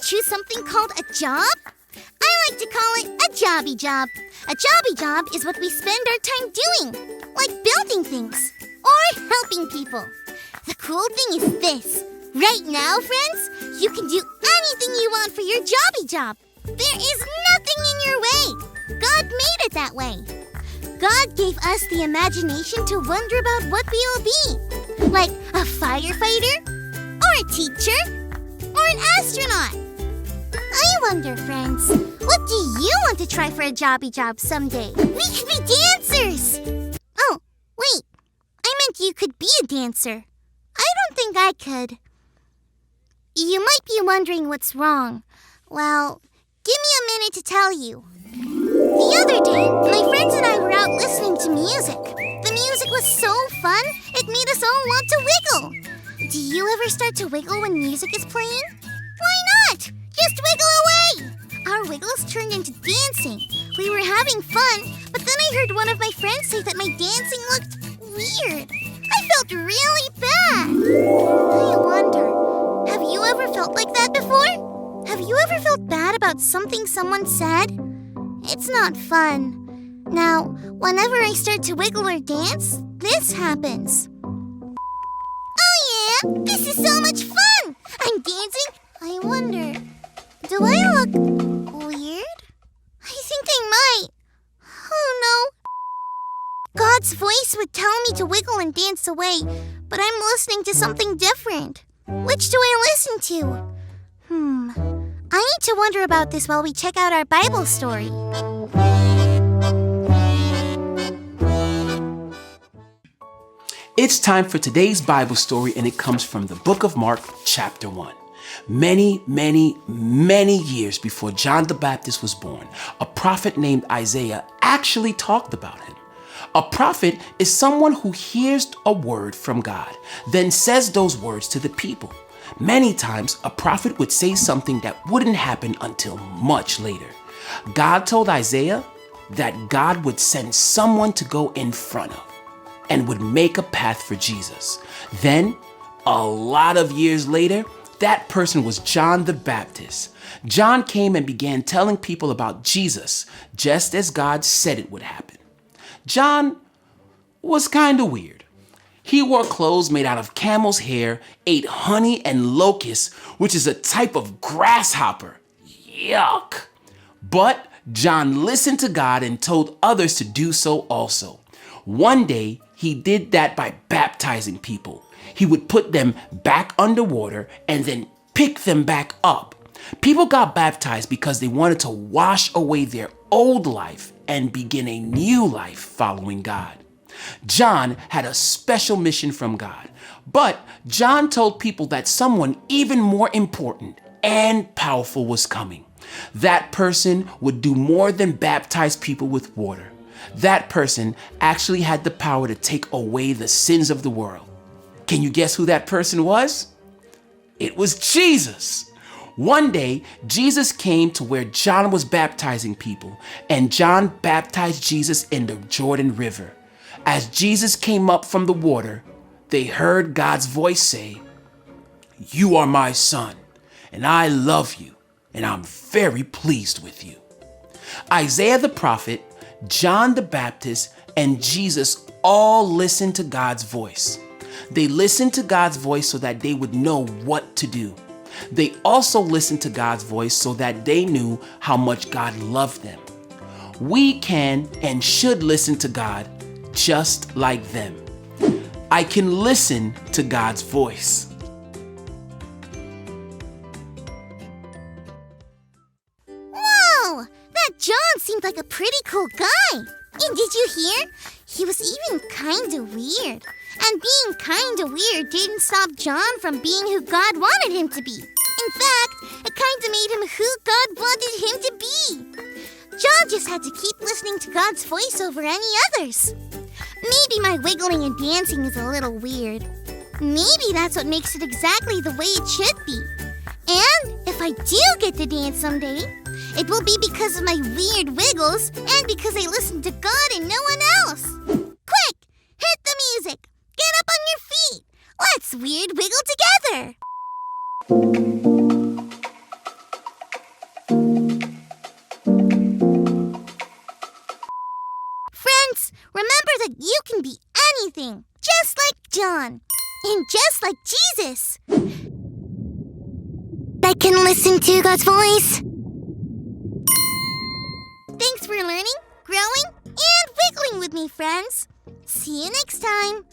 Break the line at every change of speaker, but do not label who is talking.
choose something called a job? I like to call it a jobby job. A jobby job is what we spend our time doing, like building things or helping people. The cool thing is this. Right now, friends, you can do anything you want for your jobby job. There is nothing in your way. God made it that way. God gave us the imagination to wonder about what we will be, like a firefighter, or a teacher, or an astronaut. I wonder, friends, what do you want to try for a jobby job someday? We could be dancers! Oh, wait, I meant you could be a dancer. I don't think I could. You might be wondering what's wrong. Well, give me a minute to tell you. The other day, my friends and I were out listening to music. The music was so fun, it made us all want to wiggle. Do you ever start to wiggle when music is playing? Why not? Just wiggle away! Our wiggles turned into dancing. We were having fun, but then I heard one of my friends say that my dancing looked weird. I felt really bad. I wonder, have you ever felt like that before? Have you ever felt bad about something someone said? It's not fun. Now, whenever I start to wiggle or dance, this happens. Oh yeah, this is so much fun! I'm dancing. I wonder, do I look weird? I think I might. Oh no. God's voice would tell me to wiggle and dance away, but I'm listening to something different. Which do I listen to? I need to wonder about this while we check out our Bible story.
It's time for today's Bible story, and it comes from the book of Mark, chapter 1. Many, many, many years before John the Baptist was born, a prophet named Isaiah actually talked about him. A prophet is someone who hears a word from God, then says those words to the people. Many times, a prophet would say something that wouldn't happen until much later. God told Isaiah that God would send someone to go in front of and would make a path for Jesus. Then, a lot of years later, that person was John the Baptist. John came and began telling people about Jesus, just as God said it would happen. John was kind of weird. He wore clothes made out of camel's hair, ate honey and locusts, which is a type of grasshopper. Yuck! But John listened to God and told others to do so also. One day, he did that by baptizing people. He would put them back underwater and then pick them back up. People got baptized because they wanted to wash away their old life and begin a new life following God. John had a special mission from God, but John told people that someone even more important and powerful was coming. That person would do more than baptize people with water. That person actually had the power to take away the sins of the world. Can you guess who that person was? It was Jesus. One day, Jesus came to where John was baptizing people, and John baptized Jesus in the Jordan River. As Jesus came up from the water, they heard God's voice say, "You are my son, and I love you, and I'm very pleased with you." Isaiah the prophet, John the Baptist, and Jesus all listened to God's voice. They listened to God's voice so that they would know what to do. They also listened to God's voice so that they knew how much God loved them. We can and should listen to God just like them. I can listen to God's voice.
Whoa! That John seemed like a pretty cool guy. And did you hear? He was even kinda weird. And being kinda weird didn't stop John from being who God wanted him to be. In fact, it kinda made him who God wanted him to be. John just had to keep listening to God's voice over any others. Maybe my wiggling and dancing is a little weird. Maybe that's what makes it exactly the way it should be. And if I do get to dance someday, it will be because of my weird wiggles and because I listened to God and no one else. Quick, hit the music. Get up on your feet. Let's weird wiggle together. can be anything, just like John, and just like Jesus. I can listen to God's voice. Thanks for learning, growing, and wiggling with me, friends. See you next time.